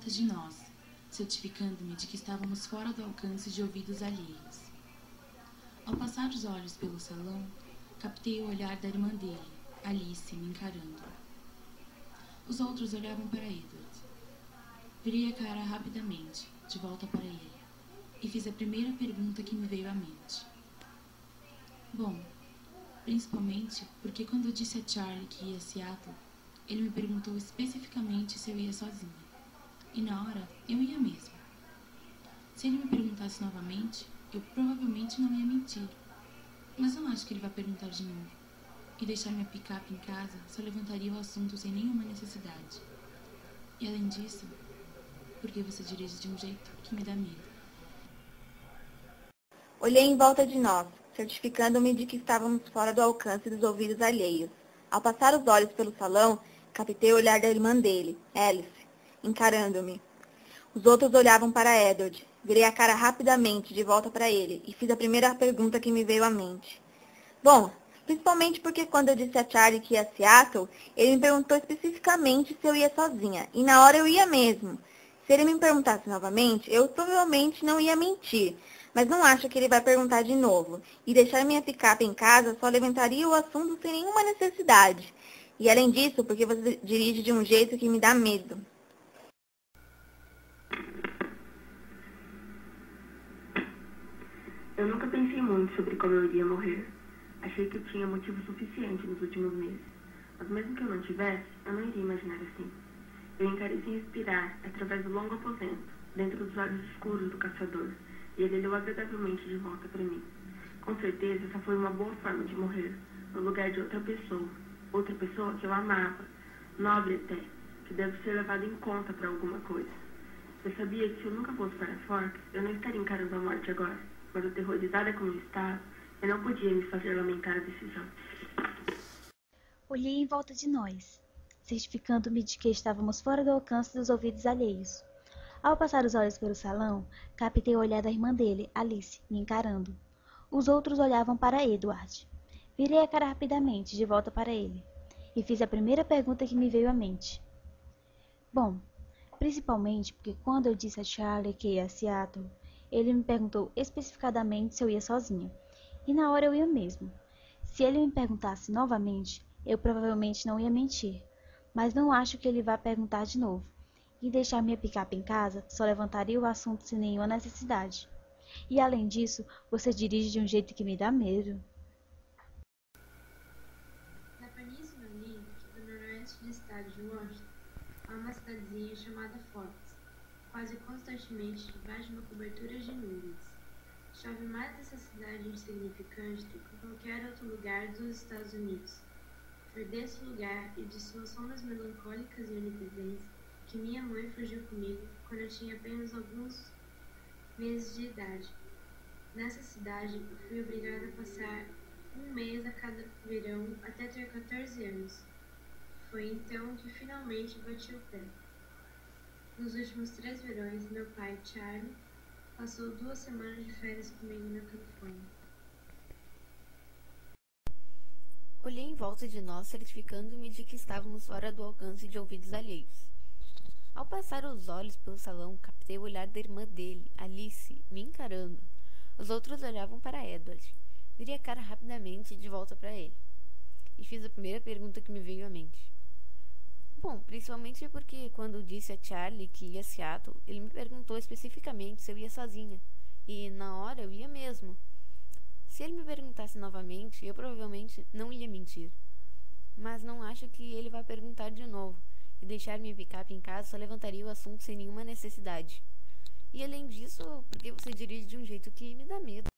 volta de nós, certificando-me de que estávamos fora do alcance de ouvidos alheios. Ao passar os olhos pelo salão, captei o olhar da irmã dele, Alice, me encarando. Os outros olhavam para Edward. Virei a cara rapidamente, de volta para ele, e fiz a primeira pergunta que me veio à mente. Bom, principalmente porque quando eu disse a Charlie que ia a Seattle, ele me perguntou especificamente se eu ia sozinha. E na hora, eu ia mesmo. Se ele me perguntasse novamente, eu provavelmente não ia mentir. Mas não acho que ele vai perguntar de novo. E deixar minha picape em casa só levantaria o assunto sem nenhuma necessidade. E além disso, porque você dirige de um jeito que me dá medo. Olhei em volta de nós, certificando-me de que estávamos fora do alcance dos ouvidos alheios. Ao passar os olhos pelo salão, captei o olhar da irmã dele, Alice, encarando-me. Os outros olhavam para Edward. Virei a cara rapidamente de volta para ele e fiz a primeira pergunta que me veio à mente. Bom, principalmente porque quando eu disse a Charlie que ia a Seattle, ele me perguntou especificamente se eu ia sozinha, e na hora eu ia mesmo. Se ele me perguntasse novamente, eu provavelmente não ia mentir, mas não acho que ele vai perguntar de novo, e deixar minha picape em casa só levantaria o assunto sem nenhuma necessidade. E além disso, porque você dirige de um jeito que me dá medo. Eu nunca pensei muito sobre como eu iria morrer. Achei que eu tinha motivo suficiente nos últimos meses. Mas mesmo que eu não tivesse, eu não iria imaginar assim. Eu encarei sem respirar, através do longo aposento, dentro dos olhos escuros do caçador, e ele olhou agradavelmente de volta para mim. Com certeza, essa foi uma boa forma de morrer, no lugar de outra pessoa que eu amava, nobre até, que deve ser levada em conta para alguma coisa. Eu sabia que se eu nunca fosse para Forks, eu não estaria encarando a morte agora, mas aterrorizada como eu estava, eu não podia me fazer lamentar a decisão. Olhei em volta de nós, certificando-me de que estávamos fora do alcance dos ouvidos alheios. Ao passar os olhos pelo salão, captei o olhar da irmã dele, Alice, me encarando. Os outros olhavam para Edward. Virei a cara rapidamente, de volta para ele, e fiz a primeira pergunta que me veio à mente. Bom, principalmente porque quando eu disse a Charlie que ia a Seattle, ele me perguntou especificadamente se eu ia sozinha, e na hora eu ia mesmo. Se ele me perguntasse novamente, eu provavelmente não ia mentir, mas não acho que ele vá perguntar de novo. E deixar minha picape em casa só levantaria o assunto sem nenhuma necessidade. E além disso, você dirige de um jeito que me dá medo. Na Península Link, no noroeste do estado de Washington, há uma cidadezinha chamada Forks, quase constantemente debaixo de uma cobertura de nuvens. Chove mais nessa cidade insignificante do que qualquer outro lugar dos Estados Unidos. Foi desse lugar e de suas sombras melancólicas e onipresentes que minha mãe fugiu comigo quando eu tinha apenas alguns meses de idade. Nessa cidade, eu fui obrigada a passar um mês a cada verão até ter 14 anos. Foi então que finalmente bati o pé. Nos últimos 3 verões, meu pai, Charlie, passou 2 semanas de férias comigo na Califórnia. Olhei em volta de nós, certificando-me de que estávamos fora do alcance de ouvidos alheios. Ao passar os olhos pelo salão, captei o olhar da irmã dele, Alice, me encarando. Os outros olhavam para Edward. Virei a cara rapidamente de volta para ele, e fiz a primeira pergunta que me veio à mente. Bom, principalmente porque quando disse a Charlie que ia a Seattle, ele me perguntou especificamente se eu ia sozinha, e na hora eu ia mesmo. Se ele me perguntasse novamente, eu provavelmente não ia mentir, mas não acho que ele vai perguntar de novo, e deixar minha picape em casa só levantaria o assunto sem nenhuma necessidade. E além disso, porque você dirige de um jeito que me dá medo.